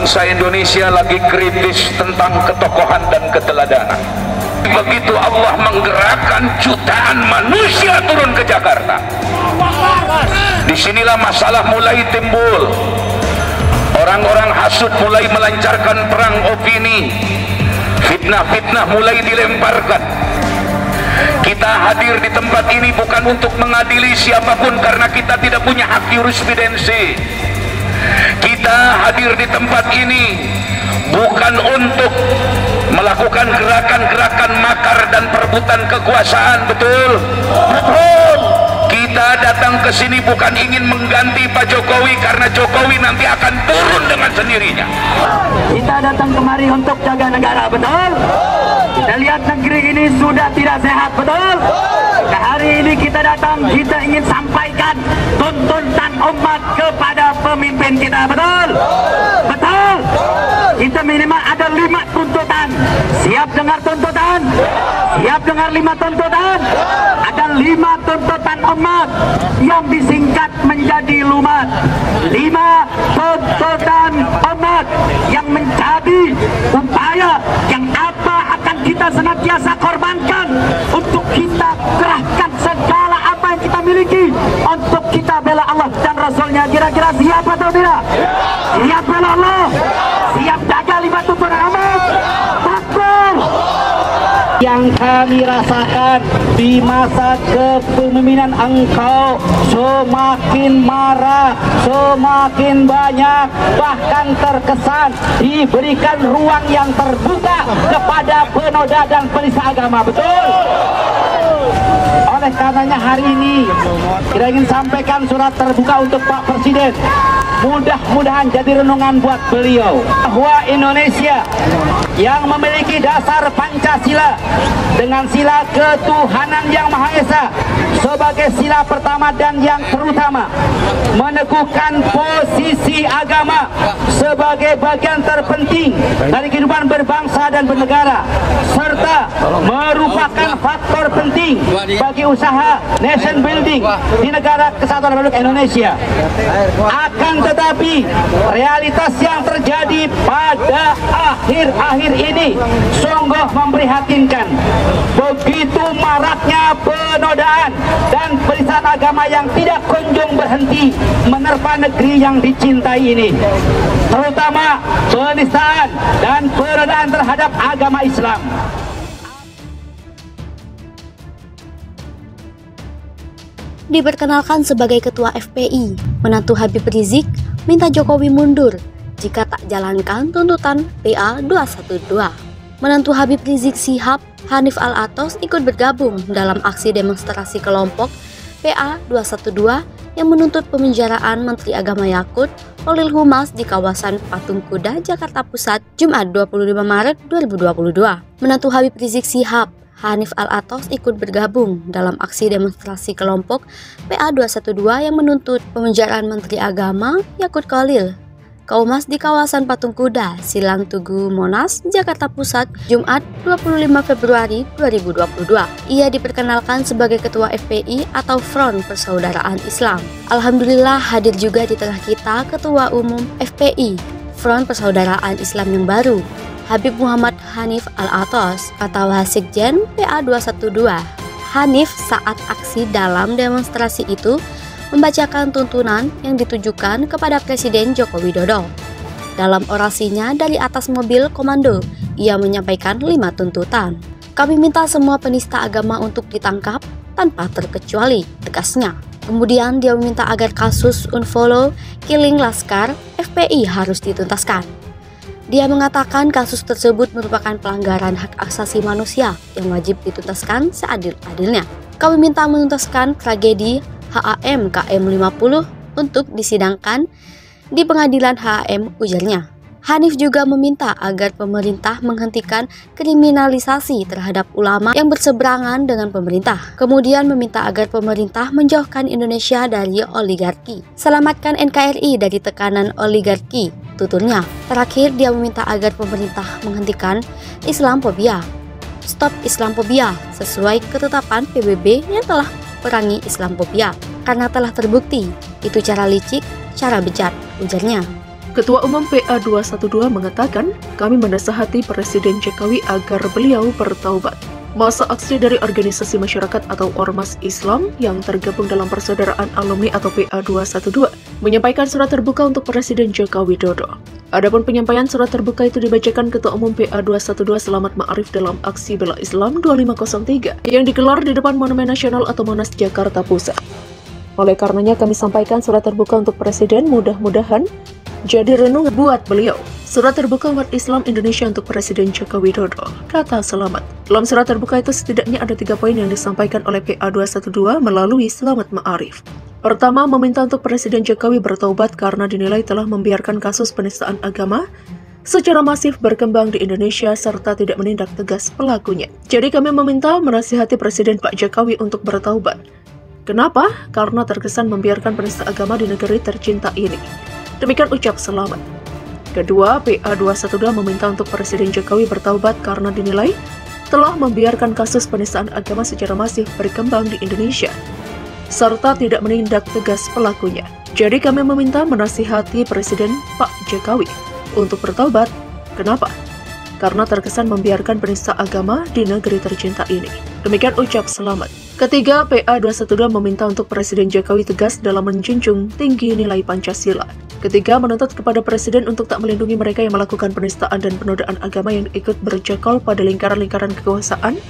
Bangsa Indonesia lagi kritis tentang ketokohan dan keteladanan. Begitu Allah menggerakkan jutaan manusia turun ke Jakarta, disinilah masalah mulai timbul. Orang-orang hasut mulai melancarkan perang opini, fitnah-fitnah mulai dilemparkan. Kita hadir di tempat ini bukan untuk mengadili siapapun, karena kita tidak punya hak jurisprudensi. Kita hadir di tempat ini bukan untuk melakukan gerakan-gerakan makar dan perebutan kekuasaan, betul? Betul. Kita datang ke sini bukan ingin mengganti Pak Jokowi, karena Jokowi nanti akan turun dengan sendirinya. Kita datang kemari untuk jaga negara, betul? Kita lihat negeri ini sudah tidak sehat, betul? Nah, hari ini kita datang, kita ingin sampaikan tuntutan umat kepada pemimpin kita, betul? Betul? Kita minimal ada 5 tuntutan. Siap dengar tuntutan? Siap dengar 5 tuntutan? Ada 5 tuntutan umat yang disingkat menjadi LUMAT. 5 tuntutan umat yang menjadi upaya yang apa akan kita senantiasa korbankan untuk kita kerahkan segala apa yang kita miliki untuk kita bela Allah dan Rasulnya. Kira-kira siap atau tidak? Siap bela Allah? Siap jaga 5 tuntutan umat? Takbir! Yang kami rasakan di masa kepemimpinan engkau semakin marah, semakin banyak, bahkan terkesan diberikan ruang yang terbuka kepada penoda dan penista agama, betul? Oleh karenanya hari ini kita ingin sampaikan surat terbuka untuk Pak Presiden. Mudah-mudahan jadi renungan buat beliau bahwa Indonesia yang memiliki dasar Pancasila dengan sila ketuhanan yang Maha Esa sebagai sila pertama dan yang terutama, meneguhkan posisi agama sebagai bagian terpenting dari kehidupan berbangsa dan bernegara, serta merupakan faktor penting bagi usaha nation building di negara Kesatuan Republik Indonesia. Akan tetapi realitas yang terjadi pada akhir-akhir ini sungguh memprihatinkan. Begitu maraknya penodaan dan penistaan agama yang tidak kunjung berhenti menerpa negeri yang dicintai ini, terutama penistaan dan penodaan terhadap agama Islam. Diperkenalkan sebagai Ketua FPI, menantu Habib Rizik minta Jokowi mundur jika tak jalankan tuntutan PA 212. Menantu Habib Rizik Syihab, Hanif Al-Atos ikut bergabung dalam aksi demonstrasi kelompok PA 212 yang menuntut pemenjaraan Menteri Agama Yakut Holil Humas di kawasan Patung Kuda, Jakarta Pusat, Jumat 25 Maret 2022. Menantu Habib Rizik Syihab, Hanif Al-Atos ikut bergabung dalam aksi demonstrasi kelompok PA 212 yang menuntut pemenjaraan Menteri Agama Yakut Holil Kaumas di kawasan Patung Kuda, Silang Tugu, Monas, Jakarta Pusat, Jumat 25 Februari 2022. Ia diperkenalkan sebagai Ketua FPI atau Front Persaudaraan Islam. Alhamdulillah hadir juga di tengah kita Ketua Umum FPI, Front Persaudaraan Islam yang baru, Habib Muhammad Hanif Al-Atos atau Sekjen PA 212. Hanif saat aksi dalam demonstrasi itu membacakan tuntunan yang ditujukan kepada Presiden Joko Widodo. Dalam orasinya dari atas mobil komando, ia menyampaikan 5 tuntutan. Kami minta semua penista agama untuk ditangkap tanpa terkecuali, tegasnya. Kemudian dia meminta agar kasus unfollow killing Laskar FPI harus dituntaskan. Dia mengatakan kasus tersebut merupakan pelanggaran hak asasi manusia yang wajib dituntaskan seadil-adilnya. Kami minta menuntaskan tragedi HAM KM 50 untuk disidangkan di pengadilan HAM, ujarnya. Hanif juga meminta agar pemerintah menghentikan kriminalisasi terhadap ulama yang berseberangan dengan pemerintah. Kemudian meminta agar pemerintah menjauhkan Indonesia dari oligarki. Selamatkan NKRI dari tekanan oligarki, tuturnya. Terakhir, dia meminta agar pemerintah menghentikan Islamfobia. Stop Islamfobia sesuai ketetapan PBB yang telah perangi Islamfobia. Karena telah terbukti itu cara licik, cara bejat, ujarnya. Ketua Umum PA212 mengatakan, kami menasihati Presiden Jokowi agar beliau bertaubat. Masa aksi dari organisasi masyarakat atau Ormas Islam yang tergabung dalam Persaudaraan Alumni atau PA212 menyampaikan surat terbuka untuk Presiden Joko Widodo. Adapun penyampaian surat terbuka itu dibacakan Ketua Umum PA212 Selamat Ma'arif dalam aksi bela Islam 2503 yang digelar di depan Monumen Nasional atau Monas, Jakarta Pusat. Oleh karenanya kami sampaikan surat terbuka untuk Presiden, mudah-mudahan jadi renung buat beliau. Surat terbuka umat Islam Indonesia untuk Presiden Joko Widodo, kata Selamat. Dalam surat terbuka itu setidaknya ada 3 poin yang disampaikan oleh PA212 melalui Selamat Ma'arif. Pertama, meminta untuk Presiden Jokowi bertaubat karena dinilai telah membiarkan kasus penistaan agama secara masif berkembang di Indonesia serta tidak menindak tegas pelakunya. Jadi kami meminta menasihati Presiden Pak Jokowi untuk bertaubat. Kenapa? Karena terkesan membiarkan penista agama di negeri tercinta ini. Demikian ucap Selamat. Kedua, PA212 meminta untuk Presiden Jokowi bertaubat karena dinilai telah membiarkan kasus penistaan agama secara masif berkembang di Indonesia, serta tidak menindak tegas pelakunya. Jadi kami meminta menasihati Presiden Pak Jokowi untuk bertaubat. Kenapa? Karena terkesan membiarkan penista agama di negeri tercinta ini. Demikian ucap Selamat. Ketiga, PA212 meminta untuk Presiden Jokowi tegas dalam menjunjung tinggi nilai Pancasila. Ketiga, menuntut kepada Presiden untuk tak melindungi mereka yang melakukan penistaan dan penodaan agama yang ikut bercokol pada lingkaran-lingkaran kekuasaan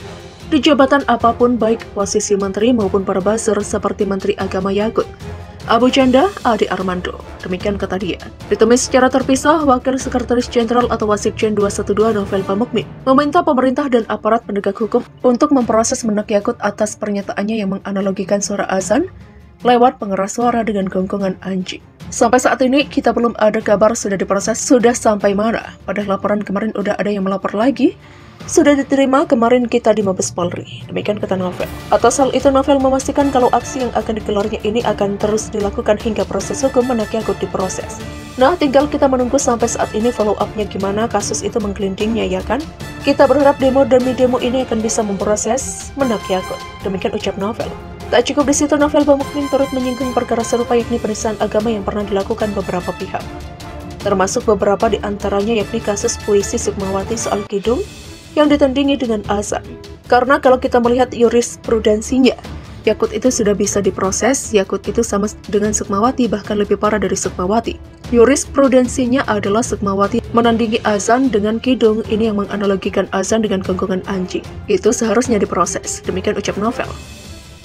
di jabatan apapun, baik posisi menteri maupun para buzzer seperti Menteri Agama Yakut, Abu Chandra, Ade Armando. Demikian kata dia. Ditulis secara terpisah, Wakil Sekretaris Jenderal atau Wasekjen 212 Novel Pamukmin meminta pemerintah dan aparat penegak hukum untuk memproses Menak Yakut atas pernyataannya yang menganalogikan suara azan lewat pengeras suara dengan gonggongan anjing. Sampai saat ini kita belum ada kabar sudah diproses sudah sampai mana. Pada laporan kemarin udah ada yang melapor lagi. Sudah diterima kemarin kita di Mabes Polri. Demikian kata Novel. Atas hal itu Novel memastikan kalau aksi yang akan digelarnya ini akan terus dilakukan hingga proses hukum Menak Yakut diproses. Nah, tinggal kita menunggu sampai saat ini follow up-nya gimana kasus itu menggelindingnya, ya kan? Kita berharap demo demi demo ini akan bisa memproses Menak Yakut. Demikian ucap Novel. Tak cukup di situ, Novel Pamukmin turut menyinggung perkara serupa yakni penistaan agama yang pernah dilakukan beberapa pihak. Termasuk beberapa di antaranya yakni kasus puisi Sukmawati soal kidung yang ditandingi dengan azan. Karena kalau kita melihat jurisprudensinya, Yakut itu sudah bisa diproses, Yakut itu sama dengan Sukmawati, bahkan lebih parah dari Sukmawati. Jurisprudensinya adalah Sukmawati menandingi azan dengan kidung, ini yang menganalogikan azan dengan gonggongan anjing. Itu seharusnya diproses, demikian ucap Novel.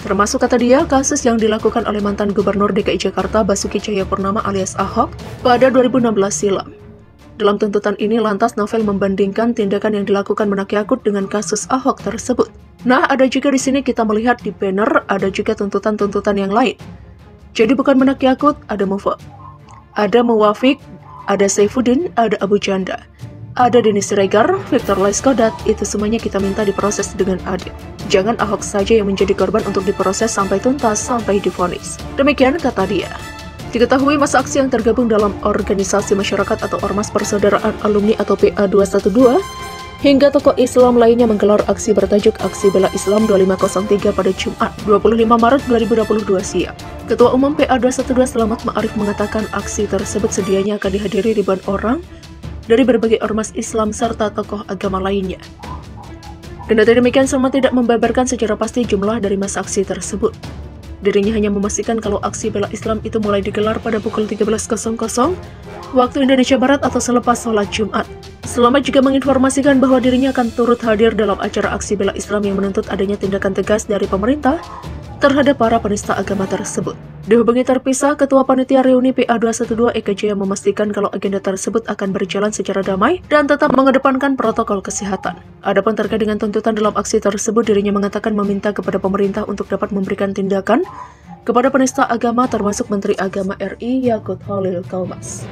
Termasuk kata dia, kasus yang dilakukan oleh mantan Gubernur DKI Jakarta Basuki Cahayapurnama alias Ahok pada 2016 silam. Dalam tuntutan ini, lantas Novel membandingkan tindakan yang dilakukan Menak Yakut dengan kasus Ahok tersebut. Nah, ada juga di sini kita melihat di banner, ada juga tuntutan-tuntutan yang lain. Jadi bukan Menak Yakut, ada Muwafiq, ada Saifuddin, ada Abu Chandra, ada Denny Siregar, Victor Laiskodat, itu semuanya kita minta diproses dengan adil. Jangan Ahok saja yang menjadi korban untuk diproses sampai tuntas, sampai divonis. Demikian kata dia. Diketahui masa aksi yang tergabung dalam organisasi masyarakat atau Ormas Persaudaraan Alumni atau PA212 hingga tokoh Islam lainnya menggelar aksi bertajuk Aksi Bela Islam 2503 pada Jumat 25 Maret 2022 siang. Ketua Umum PA212 Selamat Ma'arif mengatakan aksi tersebut sedianya akan dihadiri ribuan orang dari berbagai ormas Islam serta tokoh agama lainnya. Kendati demikian, Selamat tidak membeberkan secara pasti jumlah dari masa aksi tersebut. Dirinya hanya memastikan kalau aksi bela Islam itu mulai digelar pada pukul 13.00 waktu Indonesia Barat atau selepas sholat Jumat. Selamat juga menginformasikan bahwa dirinya akan turut hadir dalam acara aksi bela Islam yang menuntut adanya tindakan tegas dari pemerintah terhadap para penista agama tersebut. Dihubungi terpisah, Ketua Panitia Reuni PA212 Eka Jaya memastikan kalau agenda tersebut akan berjalan secara damai dan tetap mengedepankan protokol kesehatan. Adapun terkait dengan tuntutan dalam aksi tersebut, dirinya mengatakan meminta kepada pemerintah untuk dapat memberikan tindakan kepada penista agama termasuk Menteri Agama RI Yakut Holil Kaumas.